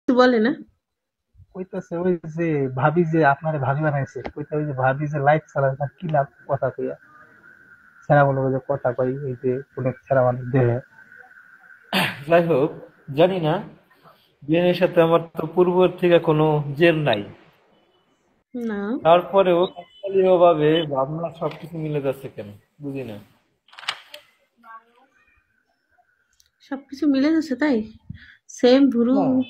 কিছু বলে না? কইতাছে ওই যে ভাবি যে আপনারে ভাবি বানাইছে, কইতা ওই যে ভাবি যে লাইট চালায় না কি লাভ কথা কইয়া, ছেড়া বলবো যে কথা কই এই যে অনেক ছেড়া মানুষ দেহে। যাই হোক, জানি না, বিয়ের সাথে আমার তো পূর্বের থেকে কোনো জের নাই। না, তারপরেও কাকতালীয় ভাবে ভাবনা সবকিছু মিলে যাচ্ছে কেন, বুঝি না। সবকিছু মিলে যাচ্ছে তাই? সেম ভুরু। হ্যাঁ।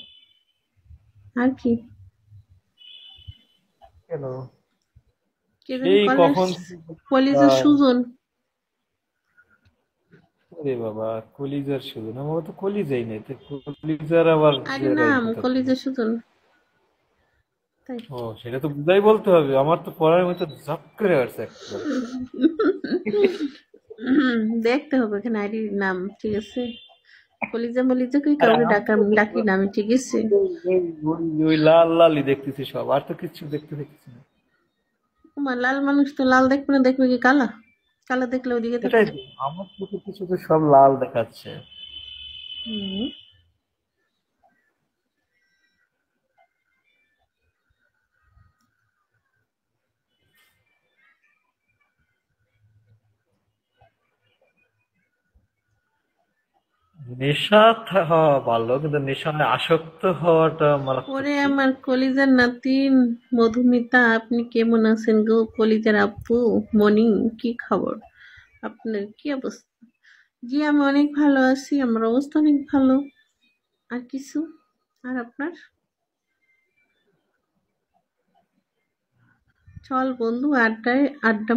আর কি? কেন? কে জানি সেই কলেজ, কখন থেকে কলেজের প্রায়, সুজন। ওরে বাবা, কলিজার শুধু না, আমার তো কলিজাই নেই, তো কলিজার আবার আরে যে নাম রাখবো তাতে। কলেজের সুজন, তাই? ও, সেটা তো বুঝাই বলতে হবে, আমার তো পড়ার মধ্যে ঝপ করে আসছে একবারে। দেখতে হবে এখানে আইডির নাম, ঠিক আছে? কলিজা মলিজা কই আরে কাউকে আমি ডাকা তো ডাকি না আমি, ঠিক আছে? ওই লাল লালই দেখতেছি সব, আর তো কিছু দেখতে দেখতেছি না। তোমার লাল মানুষ তো লাল দেখবে না, দেখবে কি কালা? কালা দেখলে ওইদিকে সেটাই তাকায়। তো, আমার চোখে কিছু তো সব লাল দেখাচ্ছে। হুম। নেশা হওয়া ভালো, কিন্তু নেশায় আসক্ত হওয়াটা মারাত্মক ওরে ঠিক। আমার কলিজার নাতিন, মধুমিতা, আপনি কেমন আছেন গো? কলিজার আপু, মনি, কি খবর? আপনার কি অবস্থা? জি আমি অনেক ভালো আছি, আমার অবস্থা অনেক ভালো। আর কিছু? আর আপনার? চল বন্ধু, আড্ডায় আড্ডা